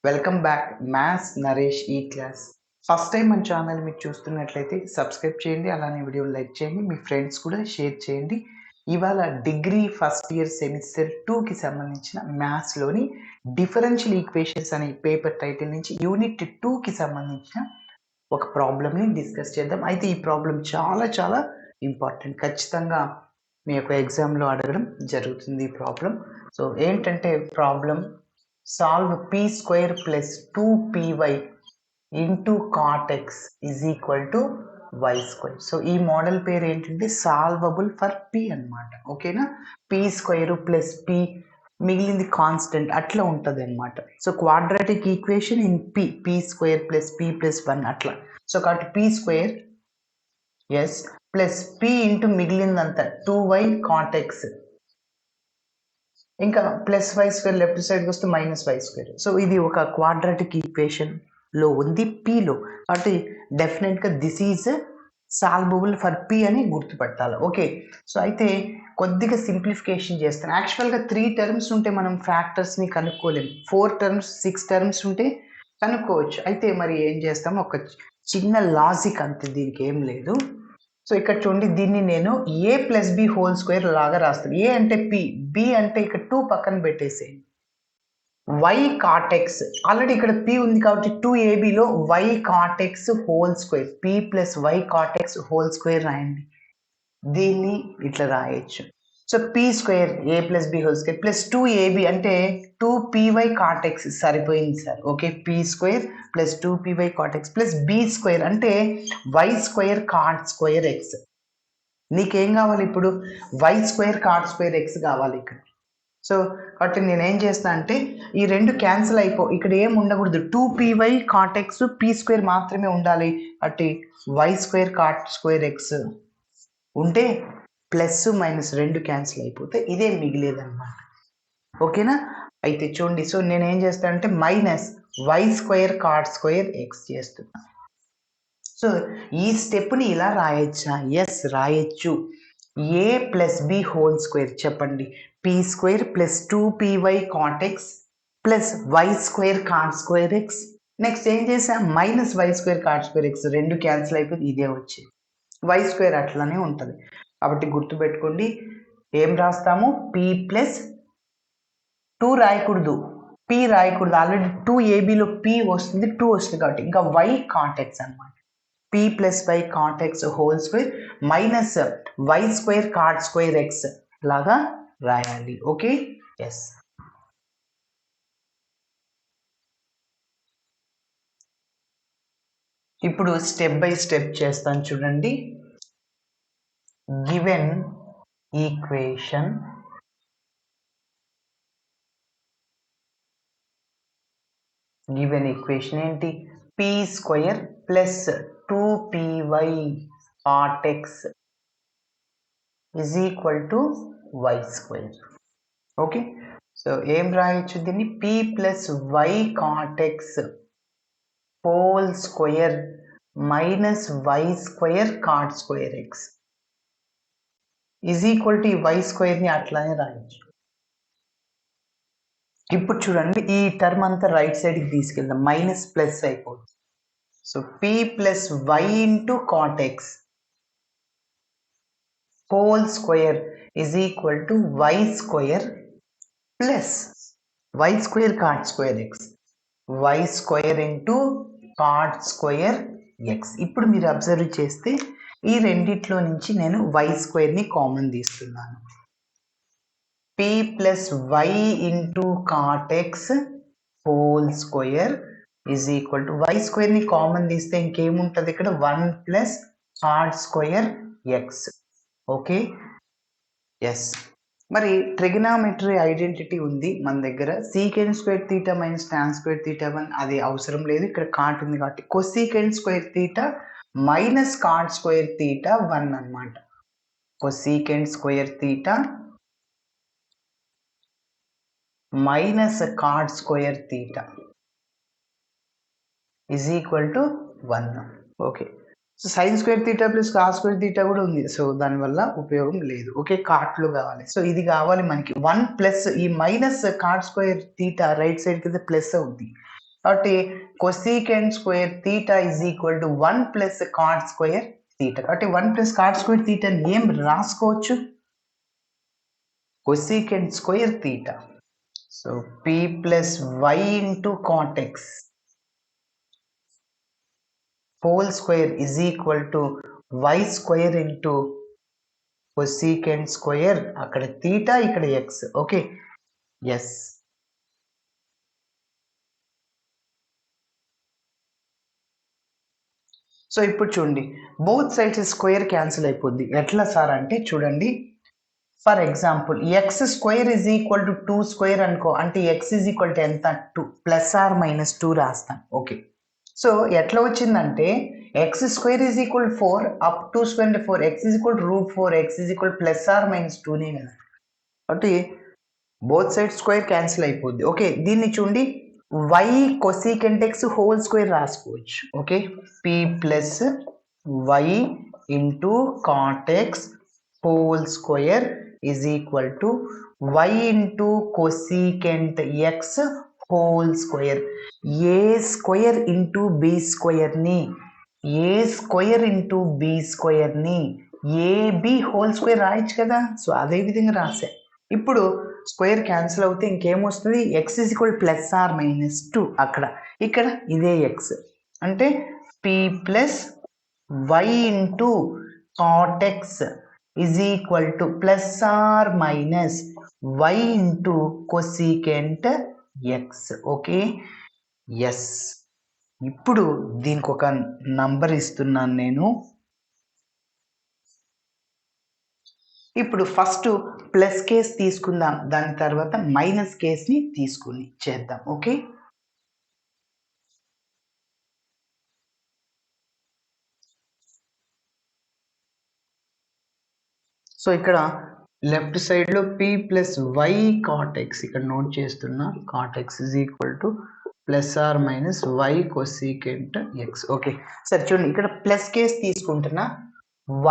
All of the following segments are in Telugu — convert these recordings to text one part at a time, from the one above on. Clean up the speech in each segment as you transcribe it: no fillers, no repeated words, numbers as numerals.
వెల్కమ్ బ్యాక్ మ్యాథ్స్ నరేష్ ఈ క్లాస్. ఫస్ట్ టైం మన ఛానల్ మీరు చూస్తున్నట్లయితే సబ్స్క్రైబ్ చేయండి, అలానే వీడియోని లైక్ చేయండి, మీ ఫ్రెండ్స్ కూడా షేర్ చేయండి. ఇవాళ డిగ్రీ ఫస్ట్ ఇయర్ సెమిస్టర్ 2కి సంబంధించిన మ్యాథ్స్లోని డిఫరెన్షియల్ ఈక్వేషన్స్ అనే పేపర్ టైటిల్ నుంచి యూనిట్ 2కి సంబంధించిన ఒక ప్రాబ్లమ్ని డిస్కస్ చేద్దాం. అయితే ఈ ప్రాబ్లం చాలా చాలా ఇంపార్టెంట్, ఖచ్చితంగా మీ యొక్క ఎగ్జామ్లో అడగడం జరుగుతుంది ఈ ప్రాబ్లం. సో ఏంటంటే problem, solve p square plus 2py into cot x is equal to y square. So ఈ మోడల్ పేరు ఏంటంటే సాల్వబుల్ ఫర్ p అన్నమాట. ఓకేనా, p స్క్వేర్ ప్లస్ p మిగిలింది కాన్స్టెంట్ అట్లా ఉంటుంది అనమాట. So quadratic equation in p square plus p plus 1 అట్లా. సో కాబట్టి p square s plus p into మిగిలిందంతా 2y cot x, ఇంకా ప్లస్ వై స్క్వేర్ లెఫ్ట్ సైడ్కి వస్తే మైనస్ వై స్క్వేర్. సో ఇది ఒక క్వాడ్రాటిక్ ఈక్వేషన్లో ఉంది పీలో, కాబట్టి డెఫినెట్గా this is solvable for P అని గుర్తుపట్టాలి. ఓకే, సో అయితే కొద్దిగా సింప్లిఫికేషన్ చేస్తాను. యాక్చువల్గా 3 టర్మ్స్ ఉంటే మనం ఫ్యాక్టర్స్ని కనుక్కోలేము, 4 టర్మ్స్ 6 టర్మ్స్ ఉంటే కనుక్కోవచ్చు. అయితే మరి ఏం చేస్తాము, ఒక చిన్న లాజిక్ అంతే, దీనికి ఏం లేదు. సో ఇక్కడ చూడండి, దీన్ని నేను ఏ ప్లస్ బి హోల్ స్క్వేర్ లాగా రాస్తాను. ఏ అంటే పి, బి అంటే ఇక్కడ 2 పక్కన పెట్టేసేయండి. వై కాటెక్స్, ఆల్రెడీ ఇక్కడ పి ఉంది కాబట్టి 2ab y cot x whole square, p plus y cot x whole square రాయండి. దీన్ని ఇట్లా రాయొచ్చు. So p square a plus b whole square plus 2ab అంటే 2py కాటెక్స్, సరిపోయింది sir. Okay, p square plus 2py cot x plus b square అంటే y square cot square x. నీకేం కావాలి ఇప్పుడు, y square cot square x కావాలి ఇక్కడ. సో కాబట్టి నేనేం చేస్తా అంటే ఈ రెండు క్యాన్సిల్ ఇక్కడ ఏం ఉండకూడదు, 2py cot X P square మాత్రమే ఉండాలి. అంటే y square cot square x ఉంటే ప్లస్ మైనస్ రెండు క్యాన్సిల్ అయిపోతే ఇదే మిగిలేదన్నమాట. ఓకేనా, అయితే చూడండి, సో నేనేం చేస్తాను అంటే minus y square cot square x చేస్తున్నా. సో ఈ స్టెప్ని ఇలా రాయొచ్చా? ఎస్ రాయొచ్చు. A plus b whole square, చెప్పండి, p square plus 2py cot x plus y square cot square x. Next ఏం చేసా, minus y square cot square x, రెండు క్యాన్సిల్ అయిపోయి ఇదే వచ్చేది. వై స్క్వేర్ అట్లానే ఉంటుంది కాబట్టి గుర్తుపెట్టుకోండి, ఏం రాస్తాము, పి ప్లస్ 2 రాయకూడదు, పి రాయకూడదు, ఆల్రెడీ 2ab పి వస్తుంది, 2 వస్తుంది కాబట్టి ఇంకా వై కాట్ ఎక్స్ అనమాట. P plus y cot x whole square minus y square cot square x లాగా రాయాలి. Okay, yes. ఇప్పుడు స్టెప్ బై స్టెప్ చేస్తాను చూడండి. గివెన్ ఈక్వేషన్ ఏంటి, p square plus 2py cot x is equal to y square. Okay, so ఏం రాయొచ్చు దీన్ని, p plus y cot x whole square minus y square cot square x is equal to ఈ వై స్క్వేర్ని అట్లానే రాయొచ్చు. ఇప్పుడు చూడండి, ఈ టర్మ్ అంతా రైట్ సైడ్కి తీసుకెళ్దాం, మైనస్ ప్లస్ అయిపోతుంది. So p plus y into cot x whole square is equal to y square plus y square cot square x, y square into cot square x. ఇప్పుడు మీరు అబ్జర్వ్ చేస్తే ఈ రెండిట్లో నుంచి నేను వై స్క్వేర్ని కామన్ తీస్తున్నాను. P plus y into cot x whole square is equal to y స్క్వేర్ని కామన్ తీస్తే ఇంకేముంటుంది ఇక్కడ, 1 plus cot square x. Okay, yes. మరి ట్రిగనామెట్రీ ఐడెంటిటీ ఉంది మన దగ్గర, secant square theta minus tan square theta 1, అది అవసరం లేదు, ఇక్కడ కాట్ ఉంది కాబట్టి cosecant square theta minus cot square theta 1 అనమాట. Cosecant square theta minus cot square theta is equal to 1. Okay, so sine square theta plus cos square theta కూడా ఉంది, సో దానివల్ల ఉపయోగం లేదు. ఓకే, కాట్లు కావాలి, సో ఇది కావాలి మనకి 1 ప్లస్ ఈ minus cot square theta right సైడ్కి అయితే ప్లస్ అవుద్ది, కాబట్టి cosecant square theta is equal to 1 plus cot square theta. కాబట్టి 1 ప్లస్ కాట్ స్క్వేర్ థీటా ఏం రాసుకోవచ్చు, cosecant square theta. So p plus y into cot x whole square is equal to y square into cosecant square, అక్కడ థీటా ఇక్కడ ఎక్స్. Okay, yes. సో ఇప్పుడు చూడండి, బోత్ సైడ్స్ స్క్వేర్ క్యాన్సిల్ అయిపోద్ది. ఎట్లా సార్ అంటే చూడండి, for example X square is equal to 2 square అనుకో, అంటే ఎక్స్ ఈజ్ ఈక్వల్ టు ఎంత, 2 ప్లస్ ఆర్ మైనస్ 2 రాస్తాం. ఓకే, సో ఎట్లా వచ్చిందంటే x square is equal 4 up 2 square అంటే 4, x is equal root 4, x is equal plus or minus 2నే కదా. కాబట్టి బోత్ సైడ్ స్క్వేర్ క్యాన్సిల్ అయిపోద్ది. ఓకే, దీన్ని చూడండి, y cosecant x whole square రాసుకోవచ్చు. Okay, p plus y into cot x whole square is equal to y into cosecant x whole square. A square into b స్క్వేర్ని, a square into b స్క్వేర్ని AB whole square రాయొచ్చు కదా. సో అదే విధంగా రాసా. ఇప్పుడు స్క్వేర్ క్యాన్సిల్ అవుతే ఇంకేమొస్తుంది, x is equal plus or minus 2, అక్కడ ఇక్కడ ఇదే ఎక్స్ అంటే p plus y into cot x is equal to plus or minus y into cosecant x. Okay, yes. ఇప్పుడు దీనికి ఒక నంబర్ ఇస్తున్నాను నేను. ఇప్పుడు ఫస్ట్ ప్లస్ కేస్ తీసుకుందాం, దాని తర్వాత మైనస్ కేస్ని తీసుకుని చేద్దాం. ఓకే, సో ఇక్కడ లెఫ్ట్ సైడ్లో p plus y cot x ఇక్కడ నోట్ చేస్తున్నా, cot x is equal to plus or minus y cosecant x. Okay, సరే చూడండి, ఇక్కడ ప్లస్ కేస్ తీసుకుంటున్నా,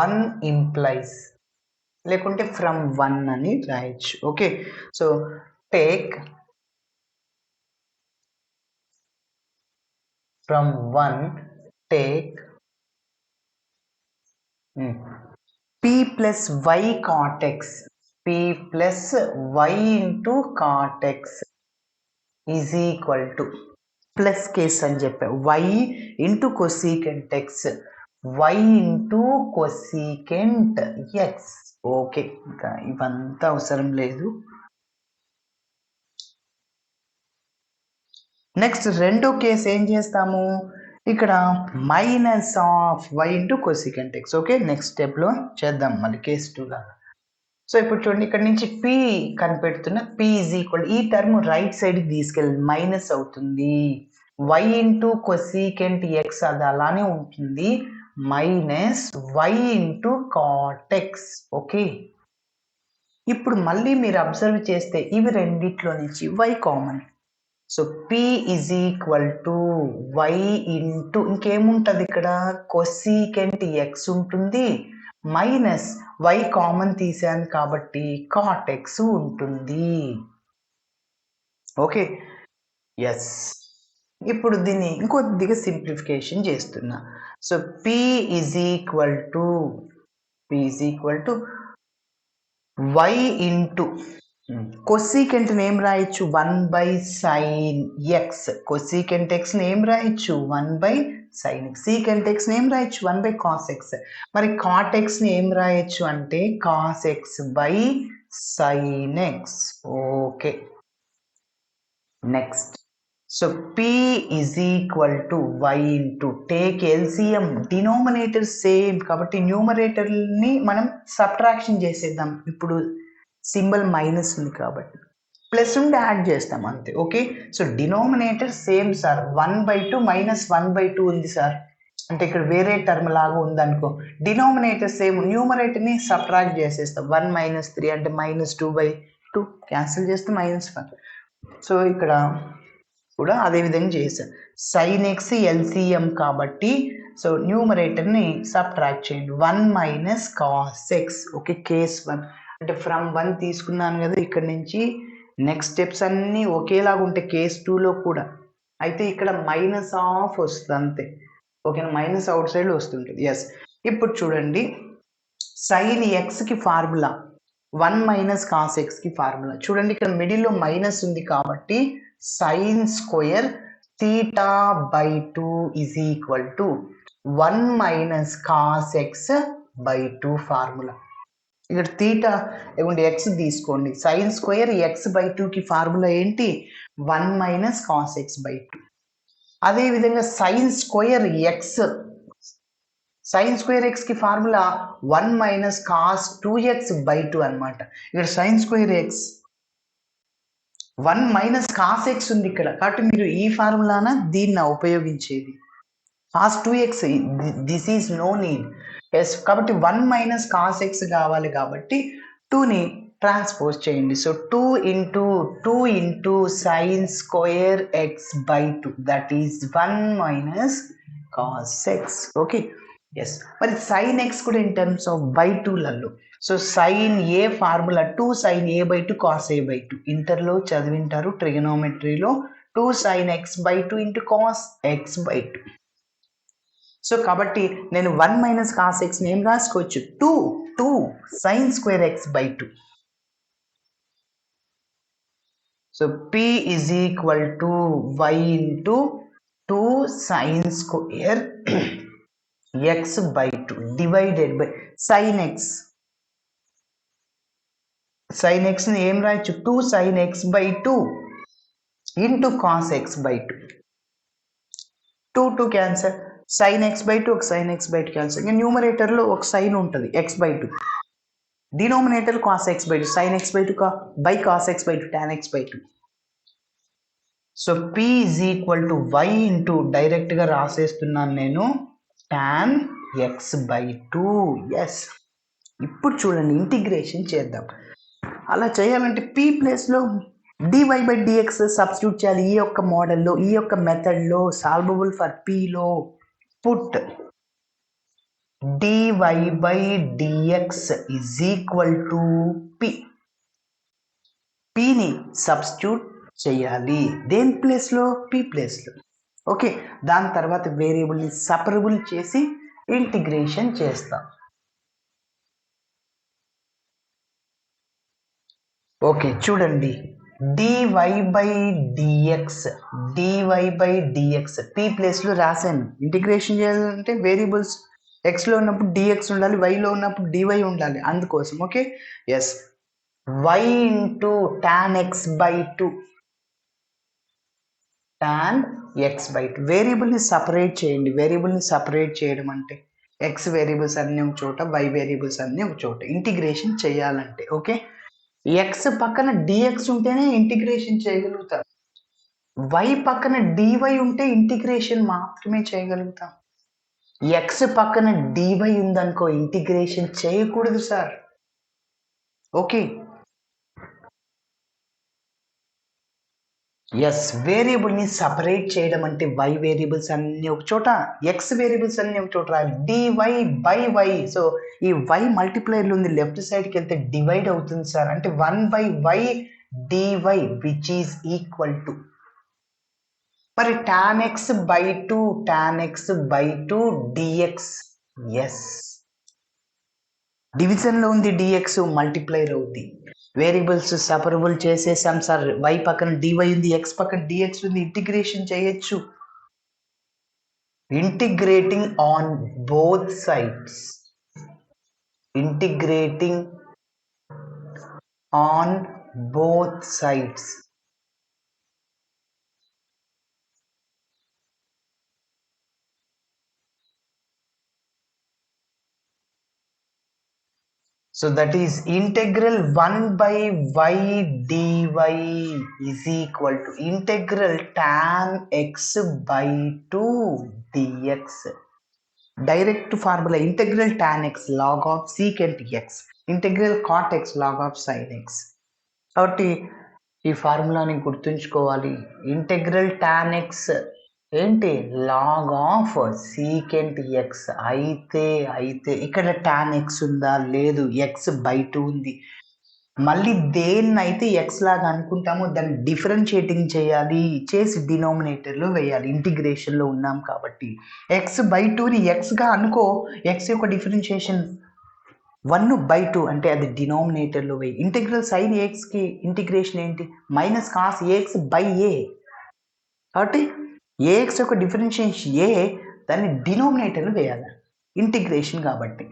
1 ఇంప్లైస్ లేకుంటే ఫ్రమ్ 1 అని రాయొచ్చు. Okay, so take from 1 take p plus y cot x, p plus y into cot x is equal to plus case అని చెప్పా, y into cosecant x, y into cosecant x. Okay, ఇంకా ఇవంతా అవసరం లేదు. నెక్స్ట్ రెండో కేసు ఏం చేస్తాము, ఇక్కడ minus of y into cosecant x. Okay, next స్టెప్లో చేద్దాం మళ్ళీ కేసు 2గా. సో ఇప్పుడు చూడండి, ఇక్కడ నుంచి p కనిపెడుతున్న, p ఈజ్ ఈక్వల్, ఈ టర్మ్ రైట్ సైడ్కి తీసుకెళ్ళి మైనస్ అవుతుంది, y ఇంటూ కొసీకెంట్ ఎక్స్ అది అలానే ఉంటుంది, minus y into cot x. Okay, ఇప్పుడు మళ్ళీ మీరు అబ్జర్వ్ చేస్తే ఇవి రెండిట్లో నుంచి y common. So p is equal to y into ఇంకేముంటుంది ఇక్కడ, కొసీకెంట్ ఎక్స్ ఉంటుంది, మైనస్ y కామన్ తీసాను కాబట్టి కాట్ ఎక్స్ ఉంటుంది. Okay, yes. ఇప్పుడు దీన్ని ఇంకొద్దిగా సింప్లిఫికేషన్ చేస్తున్నా. So p is equal to y into cosecant name రాయొచ్చు 1/sin x, cosecant X name రాయొచ్చు 1/sin x, secant X name రాయొచ్చు 1/cos x. మరి కాట్ ఎక్స్ ని ఏం రాయొచ్చు అంటే cos x/sin x. Okay, next. So p is equal to y into take LCM, denominator same కాబట్టి న్యూమరేటర్ని మనం సబ్ట్రాక్షన్ చేసేద్దాం. ఇప్పుడు సింబల్ మైనస్ ఉంది కాబట్టి ప్లస్ ఉండి యాడ్ చేస్తాం అంతే. Okay, so denominator same sir, 1/2 minus 1/2 ఉంది సార్, అంటే ఇక్కడ వేరే టర్మ్ లాగా ఉందనుకో, డినోమినేటర్ సేమ్, న్యూమరేటర్ని సబ్ట్రాక్ట్ చేసేస్తాం. 1 మైనస్ 3 అంటే మైనస్ 2/2 క్యాన్సిల్ చేస్తే -1. సో ఇక్కడ కూడా అదే విధంగా చేశాను. sin x ఎల్సిఎం కాబట్టి సో న్యూమరేటర్ని సబ్ట్రాక్ట్ చేయండి, 1 minus cos x. Okay, case 1 అంటే ఫ్రమ్ 1 తీసుకున్నాను కదా, ఇక్కడ నుంచి నెక్స్ట్ స్టెప్స్ అన్నీ ఒకేలాగా ఉంటాయి కేస్ 2లో కూడా. అయితే ఇక్కడ మైనస్ ఆఫ్ వస్తుంది అంతే. ఓకేనా, మైనస్ అవుట్ సైడ్ వస్తుంటుంది. ఎస్, ఇప్పుడు చూడండి సైన్ ఎక్స్కి ఫార్ములా 1 మైనస్ కాస్ ఎక్స్కి ఫార్ములా చూడండి, ఇక్కడ మిడిల్లో మైనస్ ఉంది కాబట్టి sine square theta by 2 is equal to 1 minus cos x by 2 formula. ఇక్కడ థీటా ఏమంటే ఎక్స్ తీసుకోండి, సైన్ స్క్వేర్ ఎక్స్ బై 2కి ఫార్ములా ఏంటి 1 మైనస్ కాస్ ఎక్స్ బై 2. అదేవిధంగా సైన్ స్క్వేర్ ఎక్స్కి formula 1 minus cos 2x by 2 అనమాట. ఇక్కడ sine square x 1 minus cos x ఉంది ఇక్కడ, కాబట్టి మీరు ఈ ఫార్ములాన దీన్ని ఉపయోగించేది. Cos 2x this is no need. Yes, కాబట్టి 1 మైనస్ కాస్ ఎక్స్ కావాలి కాబట్టి 2ని ట్రాన్స్పోజ్ చేయండి. So 2 into sine square x by 2 that is 1 minus cos x. Okay, yes. మరి సైన్ ఎక్స్ కూడా ఇన్ టర్మ్స్ ఆఫ్ బై 2లలో. So sine a formula 2 sine a by 2 cos a by 2 ఇంటర్లో చదివింటారు ట్రిగనోమెట్రీలో. 2 sine x by 2 into cos x by 2. So కాబట్టి నేను 1 మైనస్ కాస్ ఎక్స్ని ఏం రాసుకోవచ్చు 2 sine square x by 2. So P is equal to y into 2 sine square x by 2 divided by sine x. Sine ఎక్స్ని ఏం రాయొచ్చు 2 sine x by 2 into cos x by 2. 2 cancel, sine x by 2 ఒక సైన్ ఎక్స్ బై 2 క్యాన్సర్. ఇంకా న్యూమరేటర్లో ఒక సైన్ ఉంటుంది X by 2, denominator cos x by 2 sine x by 2 by cos x by 2 tan x by 2. So P is equal to y into డైరెక్ట్గా రాసేస్తున్నాను నేను tan x బై 2. ఎస్, ఇప్పుడు చూడండి ఇంటిగ్రేషన్ చేద్దాం. అలా చేయాలంటే P ప్లేస్లో dy బై dx సబ్స్టిట్యూట్ చేయాలి. ఈ యొక్క మోడల్లో, ఈ యొక్క మెథడ్లో సాల్వబుల్ ఫర్ Pలో put dy by dx is equal to Pని సబ్స్టిట్యూట్ చేయాలి. దేని ప్లేస్లో P ప్లేస్లో. ఓకే, దాని తర్వాత వేరియబుల్ని సపరబుల్ చేసి ఇంటిగ్రేషన్ చేస్తాం. ఓకే చూడండి dy బై dx P ప్లేస్లో రాశాను. ఇంటిగ్రేషన్ చేయాలంటే వేరియబుల్స్ ఎక్స్లో ఉన్నప్పుడు dx ఉండాలి, వైలో ఉన్నప్పుడు dy ఉండాలి, అందుకోసం. Okay, yes, y into tan x by 2 tan x by 2. వేరియబుల్ని సపరేట్ చేయండి. వేరియబుల్ని సపరేట్ చేయడం అంటే ఎక్స్ వేరియబుల్స్ అన్నీ ఒక చోట, వై వేరియబుల్స్ అన్నీ ఒక చోట ఇంటిగ్రేషన్ చేయాలంటే. ఓకే, ఎక్స్ పక్కన డిఎక్స్ ఉంటేనే ఇంటిగ్రేషన్ చేయగలుగుతాం, వై పక్కన డివై ఉంటే ఇంటిగ్రేషన్ మాత్రమే చేయగలుగుతాం. ఎక్స్ పక్కన డివై ఉందనుకో ఇంటిగ్రేషన్ చేయకూడదు సార్. ఓకే, ఎస్, వేరియబుల్ని సపరేట్ చేయడం అంటే వై వేరియబుల్స్ అన్ని ఒక చోట, ఎక్స్ వేరియబుల్స్ అన్ని ఒక చోట రాయాలి. Dy by y. సో ఈ వై మల్టిప్లైర్లో ఉంది, లెఫ్ట్ సైడ్కి వెళ్తే డివైడ్ అవుతుంది సార్. అంటే 1 by y dy which is equal to, మరి tan x by 2 dx. Yes, డివిజన్లో ఉంది డిఎక్స్, మల్టిప్లైర్ అవుద్ది. వేరియబుల్స్ సపరబుల్ చేసేసాం సార్. వై పక్కన డివై ఉంది, ఎక్స్ పక్కన డిఎక్స్ ఉంది, ఇంటిగ్రేషన్ చేయొచ్చు. Integrating on both sides, integrating on both sides. So that is integral 1 by y dy is equal to integral tan x by 2 dx. Direct formula integral tan x log of secant x, integral cot x log of sin x. కాబట్టి ఈ ఫార్ములాని గుర్తుంచుకోవాలి. ఇంటెగ్రల్ tan x ఏంటి లాగ్ ఆఫ్ సీకెంట్ ఎక్స్. అయితే ఇక్కడ టాన్ ఎక్స్ ఉందా, లేదు, ఎక్స్ బై 2 ఉంది. మళ్ళీ దేన్నైతే ఎక్స్ లాగా అనుకుంటామో దాన్ని డిఫరెన్షియేటింగ్ చేయాలి, చేసి డినామినేటర్లో వేయాలి. ఇంటిగ్రేషన్లో ఉన్నాం కాబట్టి x/2ని ఎక్స్గా అనుకో, ఎక్స్ యొక్క డిఫరెన్షియేషన్ 1/2 అంటే అది డినామినేటర్లో వేయి. ఇంటిగ్రల్ సైన్ ఏఎక్స్కి ఇంటిగ్రేషన్ ఏంటి? మైనస్ కాస్ ఏఎక్స్ బై ఏ. కాబట్టి ఏఎక్స్ యొక్క డిఫరెన్షియేషన్ ఏ, దాన్ని డినామినేటర్లో వేయాలి ఇంటిగ్రేషన్ కాబట్టి.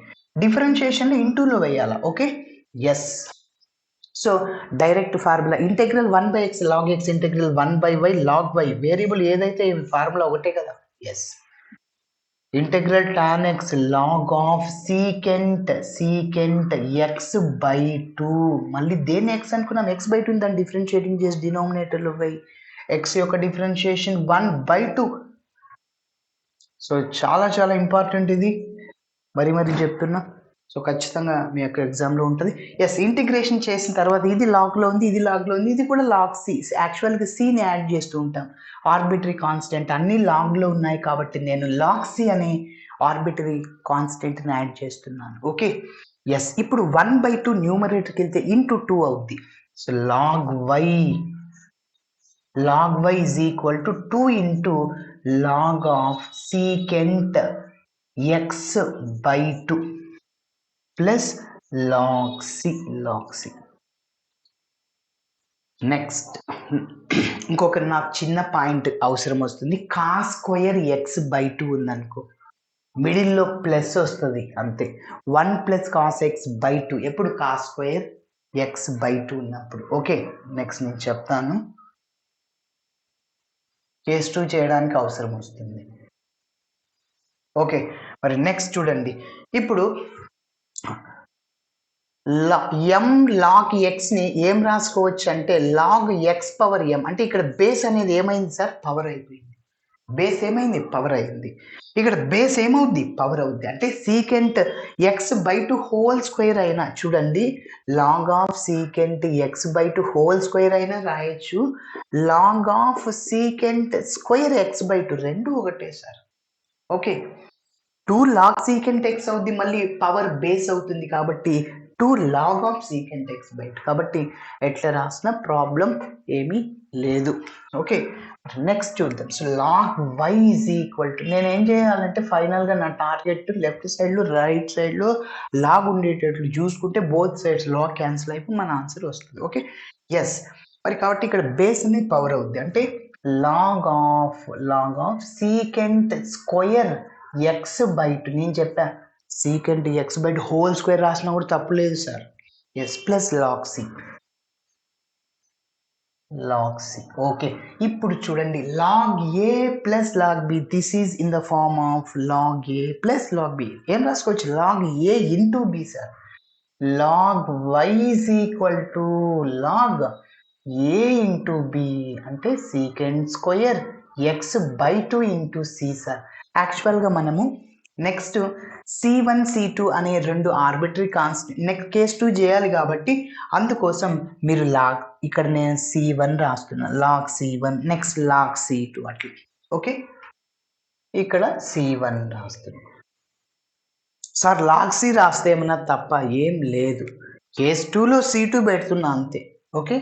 డిఫరెన్షియేషన్లో ఇంటూలో వేయాలా? Okay, yes. So direct formula integral 1/x log x integral 1/y log y. Variable ఏదైతే ఫార్ములా ఒకటే కదా. Yes. Integral tan x log of secant x/2. మళ్ళీ దేన్ని x అనుకున్నాం? x/2 దాన్ని డిఫరెన్షియేటింగ్ చేసి డినామినేటర్లో పోయి x యొక్క డిఫరెన్షియేషన్ 1/2. సో చాలా చాలా ఇంపార్టెంట్ ఇది, మరి చెప్తున్నా. సో ఖచ్చితంగా మీ యొక్క ఎగ్జామ్లో ఉంటుంది. ఎస్, ఇంటిగ్రేషన్ చేసిన తర్వాత ఇది లాగ్లో ఉంది, ఇది లాగ్లో ఉంది, ఇది కూడా లాగ్ సి. యాక్చువల్గా సిని యాడ్ చేస్తూ ఉంటాం. ఆర్బిటరీ కాన్స్టెంట్ అన్ని లాగ్లో ఉన్నాయి కాబట్టి నేను లాగ్ సి అనే ఆర్బిటరీ కాన్స్టెంట్ని యాడ్ చేస్తున్నాను. Okay, yes. ఇప్పుడు 1/2 న్యూమరేటర్కి వెళ్తే ఇంటూ 2 అవుద్ది. So log y is equal to 2 into log of secant x/2 plus log c. Next ఇంకొక నాకు చిన్న పాయింట్ అవసరం వస్తుంది. కాస్ స్క్వేర్ x/2 ఉందనుకో, మిడిల్లో ప్లస్ వస్తుంది అంతే. 1 ప్లస్ కాస్ x/2 ఎప్పుడు? కాస్ స్క్వేర్ x/2 ఉన్నప్పుడు. ఓకే, నెక్స్ట్ నేను చెప్తాను. కేస్ 2 చేయడానికి అవసరం వస్తుంది. ఓకే, మరి నెక్స్ట్ చూడండి. ఇప్పుడు m log xని ఏం రాసుకోవచ్చు అంటే log x/m. అంటే ఇక్కడ బేస్ అనేది ఏమైంది సార్? పవర్ అయిపోయింది. బేస్ ఏమైంది? పవర్ అయింది. ఇక్కడ బేస్ ఏమవుద్ది? పవర్ అవుద్ది. అంటే సీకెంట్ x/2 హోల్ స్క్వేర్ అయినా చూడండి, log of secant x/2 whole square అయినా రాయొచ్చు, log of secant square x/2 రెండు ఒకటే sir. Okay, 2 log secant x అవుద్ది, మళ్ళీ పవర్ బేస్ అవుతుంది కాబట్టి 2 log ఆఫ్ secant x/2. కాబట్టి ఎట్లా రాసిన ప్రాబ్లం ఏమీ లేదు. ఓకే, నెక్స్ట్ చూద్దాం. So log y is equal to, నేను ఏం చేయాలంటే ఫైనల్గా నా టార్గెట్ లెఫ్ట్ సైడ్లో రైట్ సైడ్లో లాగ్ ఉండేటట్లు చూసుకుంటే బోత్ సైడ్స్ లాగ్ క్యాన్సిల్ అయిపోయి మన ఆన్సర్ వస్తుంది. Okay, yes. మరి కాబట్టి ఇక్కడ బేస్ అనేది పవర్ అవుద్ది. అంటే log of secant square x/2. నేను చెప్పా సీకెంట్ x/2 హోల్ స్క్వేర్ రాసినా కూడా తప్పు లేదు sir. Yes, plus log c. Okay, ఇప్పుడు చూడండి log a plus log b. This is in the form of log a plus log b. ఏం రాసుకోవచ్చు? Log a into b sir. Log y is equal to log a into b అంటే secant square x/2 into c sir. యాక్చువల్గా మనము నెక్స్ట్ C1 C2 అనే రెండు ఆర్బిటరీ కాన్స్టెంట్ నెక్స్ట్ కేస్ 2 చేయాలి కాబట్టి అందుకోసం మీరు లాగ్, ఇక్కడ నేను C1 రాస్తున్నాను, log C1, next log C2 అట్లా. ఓకే, ఇక్కడ C1 రాస్తున్నాను సార్. లాగ్ సి రాస్తే ఏమన్నా తప్ప ఏం లేదు. కేస్ 2లో C2 పెడుతున్నా అంతే. Okay,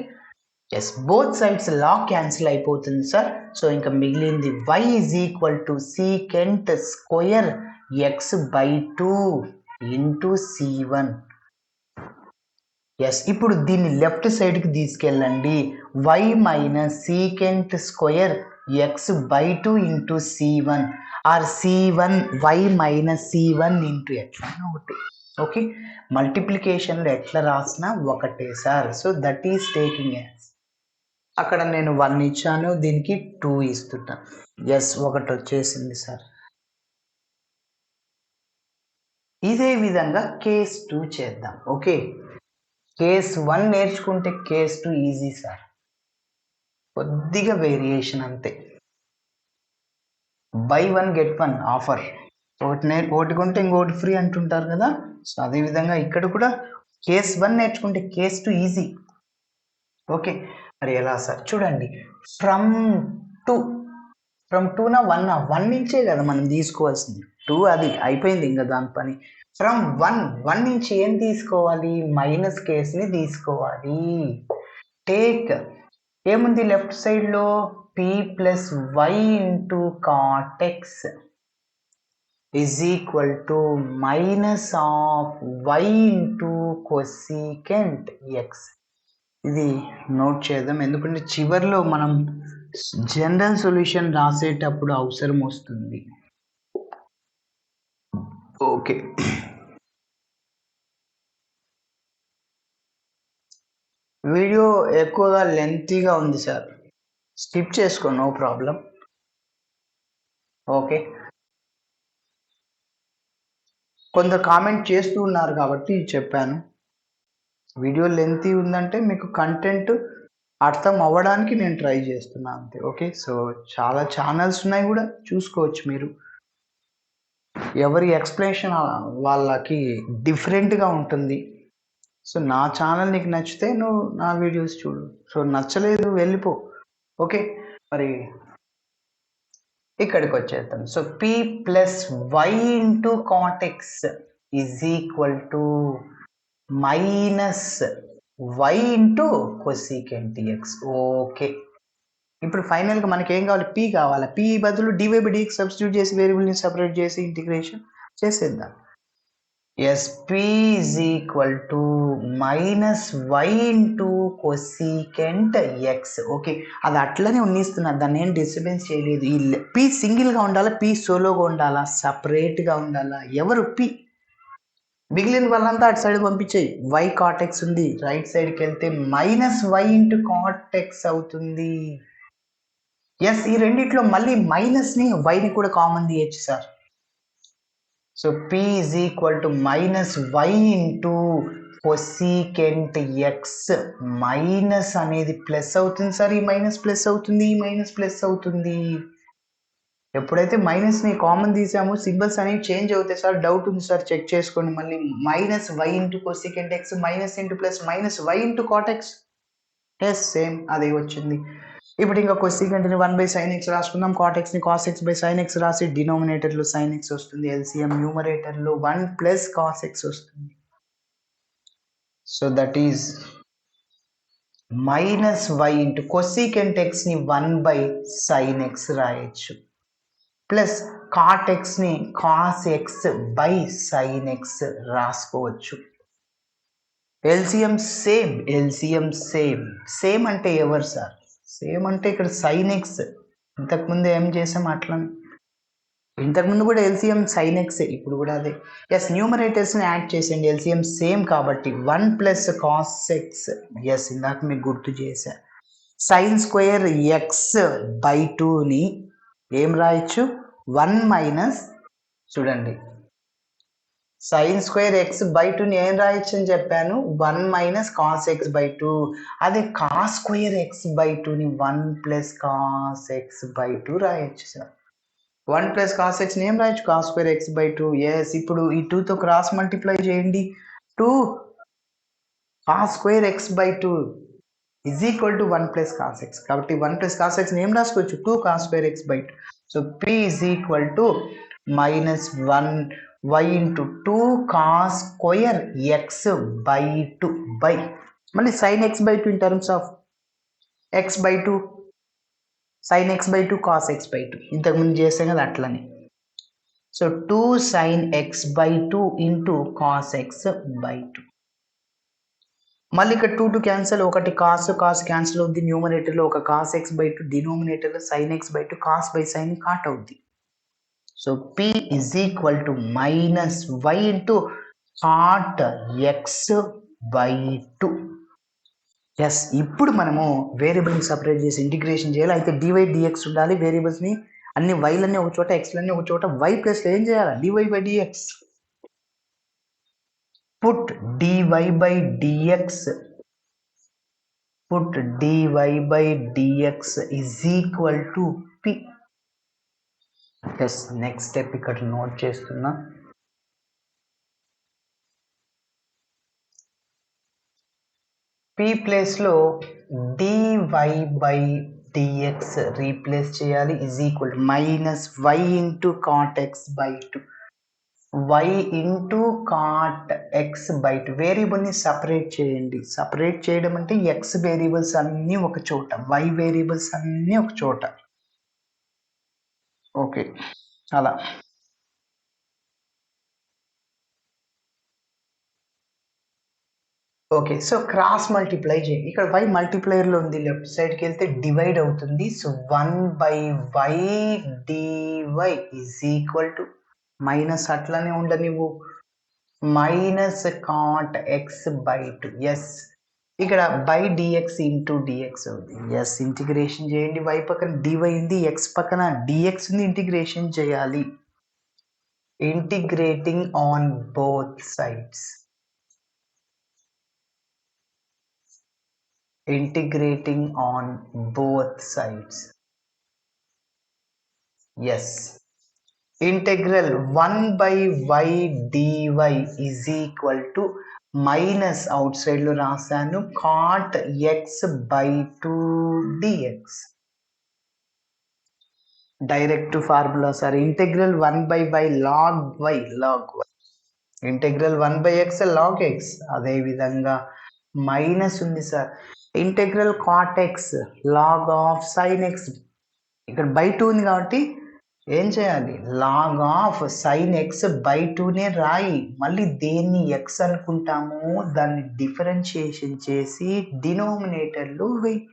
yes, both sides log cancel అయిపోతుంది సార్. సో ఇంకా మిగిలింది y is equal to secant square x/2 into C1. Yes, ఇప్పుడు దీన్ని లెఫ్ట్ సైడ్కి తీసుకెళ్ళండి. y minus secant square x/2 into C1 or C1 y minus C1 into ఎట్లయినా ఒకటి. ఓకే, మల్టిప్లికేషన్లో ఎట్లా రాసినా ఒకటే sir. So that is taking as. అక్కడ నేను 1 ఇచ్చాను, దీనికి 2 ఇస్తున్నాను. ఎస్, ఒకటి వచ్చేసింది సార్. ఇదే విధంగా కేస్ 2 చేద్దాం. ఓకే, కేస్ 1 నేర్చుకుంటే కేస్ 2 ఈజీ సార్. కొద్దిగా వేరియేషన్ అంతే. By 1 get 1 offer. ఒకటి కొంటే ఇంకోటి ఫ్రీ అంటుంటారు కదా. సో అదేవిధంగా ఇక్కడ కూడా కేస్ 1 నేర్చుకుంటే కేస్ 2 ఈజీ. ఓకే, మరి ఎలా సార్? చూడండి, ఫ్రమ్ టు ఫ్రమ్ 2 నా 1 నా 1 నుంచే కదా మనం తీసుకోవాల్సింది. 2 అది అయిపోయింది ఇంకా దాని పని. ఫ్రమ్ 1 నుంచి ఏం తీసుకోవాలి? మైనస్ కేస్ని తీసుకోవాలి. టేక్ ఏముంది లెఫ్ట్ సైడ్లో p plus y into cot x is equal to minus of y into cosecant x. ఇది నోట్ చేద్దాం, ఎందుకంటే చివర్లో మనం జనరల్ సొల్యూషన్ రాసేటప్పుడు అవసరం వస్తుంది. ఓకే, వీడియో ఎక్కువగా లెంతీగా ఉంది సార్, స్కిప్ చేసుకో, నో ప్రాబ్లం. ఓకే, కొంత కామెంట్ చేస్తూ ఉన్నారు కాబట్టి చెప్పాను. వీడియో లెంతీ ఉందంటే మీకు కంటెంట్ అర్థం అవ్వడానికి నేను ట్రై చేస్తున్నాను అంతే. ఓకే, సో చాలా ఛానల్స్ ఉన్నాయి కూడా, చూసుకోవచ్చు మీరు. ఎవరి ఎక్స్ప్లెనేషన్ వాళ్ళకి డిఫరెంట్గా ఉంటుంది. సో నా ఛానల్ నీకు నచ్చితే నువ్వు నా వీడియోస్ చూడు, సో నచ్చలేదు వెళ్ళిపో. ఓకే, మరి ఇక్కడికి వచ్చేద్దాం. So p plus y into cot x is equal to minus y into cosecant x. Okay, ఇప్పుడు ఫైనల్గా మనకి ఏం కావాలి? p కావాలి. p బదులు dy బై dx సబ్స్టిట్యూట్ చేసి వేరియబుల్ని సపరేట్ చేసి ఇంటిగ్రేషన్ చేసేద్దాం. Yes, p is equal to minus y into cosecant x. Okay, అది అట్లనే ఉన్నిస్తున్నారు, దాన్ని ఏం డిస్టర్బెన్స్ చేయలేదు. ఈ p సింగిల్గా ఉండాలా, p సోలోగా ఉండాలా, సపరేట్గా ఉండాలా? ఎవరు p? మిగిలిన వాళ్ళంతా అటు సైడ్ పంపించేయి. వై కాట్ ఎక్స్ ఉంది, రైట్ సైడ్కి వెళ్తే minus y into cot x అవుతుంది. ఎస్, ఈ రెండిట్లో మళ్ళీ మైనస్ని వైని కూడా కామన్ తీయచ్చు sir. So p is equal to minus y into cosecant x. Minus అనేది ప్లస్ అవుతుంది సార్, ఈ మైనస్ ప్లస్ అవుతుంది, ఈ మైనస్ ప్లస్ అవుతుంది. ఎప్పుడైతే మైనస్ని కామన్ తీసామో సింబల్స్ అనేవి చేంజ్ అవుతాయి సార్. డౌట్ ఉంది సార్, చెక్ చేసుకోండి మళ్ళీ. Minus y into cosecant x, minus into plus minus y into cot x. Yes, same అదే వచ్చింది. ఇప్పుడు ఇంకా కొసీకెంట్ని 1/sin x రాసుకుందాం, కాట్ ఎక్స్ని cos x by sine x రాసి డినామినేటర్లో సైన్ ఎక్స్ వస్తుంది, ఎల్సిఎం న్యూమరేటర్లో 1 ప్లస్ కాస్ ఎక్స్ వస్తుంది. So that is minus y into cosecant ఎక్స్ని 1/sin x రాయొచ్చు, ప్లస్ కాట్ ఎక్స్ని cos x by sine x రాసుకోవచ్చు. LCM same, LCM same. Same అంటే ఎవరు సార్? సేమ్ అంటే ఇక్కడ సైన్ ఎక్స్. ఇంతకుముందు ఏం చేసాం అట్లా, ఇంతకుముందు కూడా ఎల్సిఎం సైన్ ఎక్స్, ఇప్పుడు కూడా అదే. ఎస్, న్యూమరేటర్స్ని యాడ్ చేసేయండి, ఎల్సిఎం సేమ్ కాబట్టి 1 ప్లస్ కాస్ ఎక్స్. ఎస్, ఇందాక మీకు గుర్తు చేశా. సైన్ స్క్వేర్ ఎక్స్ బై 2ని ఏం రాయొచ్చు? 1 మైనస్, చూడండి, సైన్ స్క్వేర్ ఎక్స్ బై 2ని ఏం రాయొచ్చు అని చెప్పాను? 1 మైనస్ కాస్ ఎక్స్ బై 2. అదే కాస్ స్క్వేర్ ఎక్స్ బై 2ని 1 ప్లస్ కాస్ ఎక్స్ బై 2 రాయొచ్చు సార్. 1 ప్లస్ కాస్ ఎక్స్ని ఏం రాయొచ్చు? Cos square x by 2. Yes, ఇప్పుడు ఈ 2తో క్రాస్ మల్టిప్లై చేయండి. 2 cos square x by 2 is equal to 1 plus cos x. కాబట్టి 1 ప్లస్ కాస్ ఎక్స్ని ఏం రాసుకోవచ్చు? 2 cos square x by 2. So p is equal to minus 1 y into 2 cos square x by 2 by మళ్ళీ sine x by 2 in terms of x by 2, sine x by 2 cos x by 2. ఇంతకుముందు చేసాం కదా అట్లనే. So 2 sine x by 2 into cos x by 2. మళ్ళీ ఇక్కడ 2 క్యాన్సల్, ఒకటి కాస్ కాస్ క్యాన్సిల్ అవుద్ది, న్యూమరేటర్లో ఒక కాస్ ఎక్స్ బై 2, డినోమినేటర్లో sine x by 2, cos by sine cot అవుద్ది. So p is equal to minus y into cot x by 2. Yes, ఇప్పుడు మనము వేరియబుల్ని సపరేట్ చేసి ఇంటిగ్రేషన్ చేయాలి. అయితే డివై డిఎక్స్ ఉండాలి, వేరియబుల్స్ని అన్ని వైలన్నీ ఒక చోట, ఎక్స్లన్నీ ఒక చోట, వై ప్లస్లో ఏం చేయాలి? Dy by dx. put dy by dx, put dy by dx is equal to p. yes, next step ఇక్కడ నోట్ చేస్తున్నా. p ప్లేస్లో dy by dx రీప్లేస్ చేయాలి is equal minus y into cot x by two y into cot x by two వేరియబుల్ని సపరేట్ చేయండి. సపరేట్ చేయడం అంటే ఎక్స్ వేరియబుల్స్ అన్నీ ఒక చోట, వై వేరియబుల్స్ అన్నీ ఒక చోట. ఓకే, అలా ఓకే. సో క్రాస్ మల్టిప్లై చేయండి. ఇక్కడ y మల్టిప్లైయర్లో ఉంది, లెఫ్ట్ సైడ్కి వెళ్తే డివైడ్ అవుతుంది. So 1/y dy is equal to minus అట్లానే ఉండనివ్వు minus cot x by two. Yes, ఇక్కడ బై డిఎక్స్ ఇంటూ డిఎక్స్ అవుతుంది. ఎస్, ఇంటిగ్రేషన్ చేయండి. y పక్కన డివై ఉంది, ఎక్స్ పక్కన డిఎక్స్ ఉంది, ఇంటిగ్రేషన్ చేయాలి. Integrating on both sides. Integrating on both sides. Yes. Integral 1/y dy is equal to minus outside lo rasanu cot x by 2 dx. Direct formula sir. Integral 1/y log y log y. Integral 1/x log x. అదే విధంగా మైనస్ ఉంది sir. Integral cot x log of sine x, ఇక్కడ బై టూ ఉంది కాబట్టి ఏం చేయాలి, log of sine x by టూనే రాయి. మళ్ళీ దేన్ని ఎక్స్ అనుకుంటామో దాన్ని డిఫరెన్షియేషన్ చేసి డినోమినేటర్లో వెయ్యి.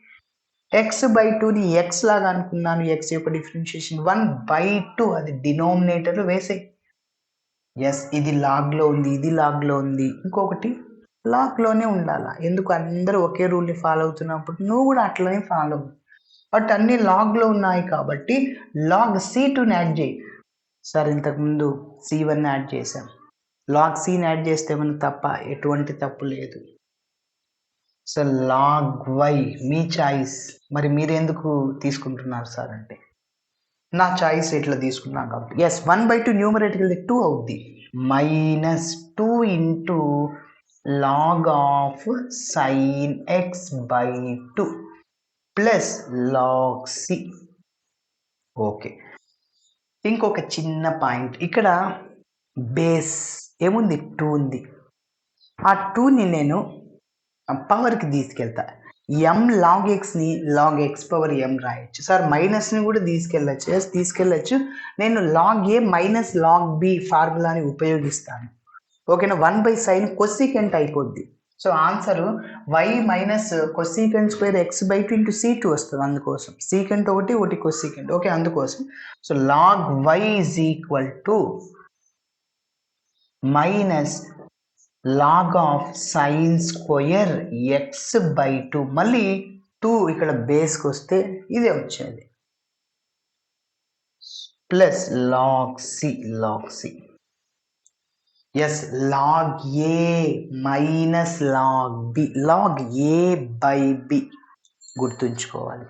ఎక్స్ బై టూని ఎక్స్ లాగా అనుకున్నాను, ఎక్స్ యొక్క డిఫరెన్షియేషన్ 1/2 అది డినోమినేటర్లో వేసాయి. ఎస్, ఇది లాగ్లో ఉంది, ఇది లాగ్లో ఉంది, ఇంకొకటి లాగ్లోనే ఉండాలా. ఎందుకు అందరూ ఒకే రూల్ని ఫాలో అవుతున్నప్పుడు నువ్వు కూడా అట్లనే ఫాలో అవ్వు. బట్ అన్ని లాగ్లో ఉన్నాయి కాబట్టి లాగ్ C2ని యాడ్ చేయి. సార్ ఇంతకుముందు C1 యాడ్ చేసాం, లాగ్ Cని యాడ్ చేస్తే ఏమైనా తప్ప? ఎటువంటి తప్పు లేదు. సో లాగ్ వై మీ చాయిస్. మరి మీరెందుకు తీసుకుంటున్నారు సార్ అంటే, నా చాయిస్ ఇట్లా తీసుకున్నాను కాబట్టి. ఎస్, 1/2 న్యూమరేటర్కి వెళ్తే 2 అవుద్ది. Minus 2 into log of sin x by 2 plus log c. Okay, ఇంకొక చిన్న పాయింట్, ఇక్కడ బేస్ ఏముంది, 2 ఉంది. ఆ 2ని నేను పవర్కి తీసుకెళ్తా. m log xని log x పవర్ m రాయొచ్చు సార్. మైనస్ని కూడా తీసుకెళ్ళచ్చు, తీసుకెళ్ళచ్చు. నేను log a minus log b ఫార్ములాని ఉపయోగిస్తాను. ఓకేనా, 1/sin కొసీకెంట్ అయిపోద్ది. So answer y minus cosecant square x by 2 into C2 వస్తుంది. అందుకోసం సీకెంట్ ఒకటి కొసీకెంట్. ఓకే, అందుకోసం so log y is equal to minus log of sine square x by 2. మళ్ళీ 2 ఇక్కడ బేస్కి వస్తే ఇదే వచ్చేది, plus log c. Yes, log a minus log b, log a by b గుర్తుంచుకోవాలి.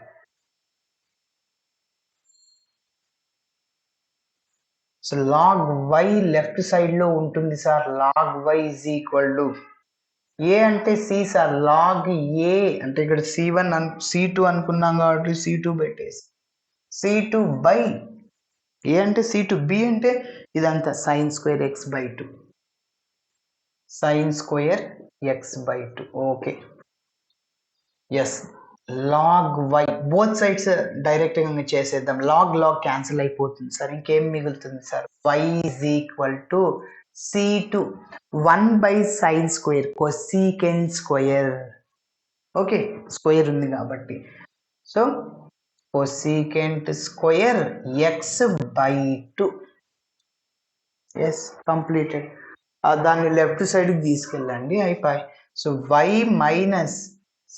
సో లాగ్ వై లెఫ్ట్ సైడ్లో ఉంటుంది sir. Log y is equal to a అంటే సి సార్. లాగ్ ఏ అంటే ఇక్కడ C1 C2 అనుకున్నాం కాబట్టి C2 పెట్టేసి C2 బై ఏ అంటే C2, బి అంటే ఇదంతా sine square x by 2, sine square x by 2. Okay, yes, log y both sides డైరెక్ట్గా చేసేద్దాం. లాగ్ క్యాన్సిల్ అయిపోతుంది సార్. ఇంకేం మిగులుతుంది sir, y is equal to C2 1/sin square cosecant square. Okay, square ఉంది కాబట్టి so cosecant square x by 2. Yes, completed. దాన్ని లెఫ్ట్ సైడ్కి తీసుకెళ్ళండి, అయిపోయి. So y minus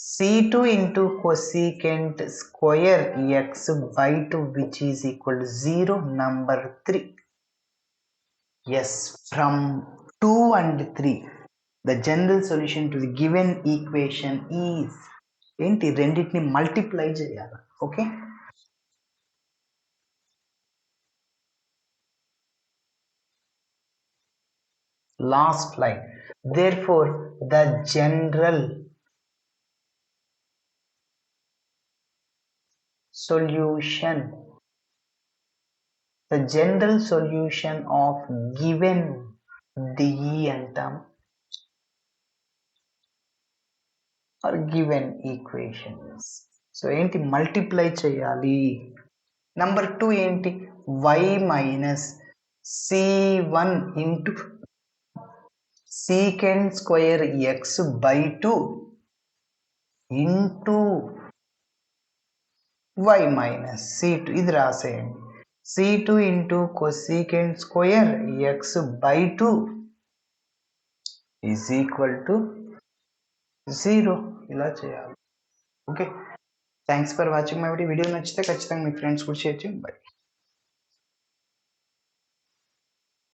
C2 into cosecant square x by 2 which is equal to 0. Number 3. Yes, from 2 and 3 the general solution to the given equation is ఏంటి, రెండింటిని మల్టిప్లై చేయాలి. Okay, last line. Therefore the general solution, the general solution of given డి అంటాం ఆర్ గివెన్ ఈక్వేషన్స్. సో ఏంటి, మల్టిప్లై చేయాలి. నంబర్ 2 ఏంటి, y minus c1 into secant square x by 2 into y minus c2, ఇది రాసేయండి. c2 into cosecant square x by 2 is equal to 0. ఇలా చేయాలి. Okay, thanks for watching my video. Video నచ్చితే ఖచ్చితంగా మీ ఫ్రెండ్స్ కూడా షేర్ చేయండి. బై.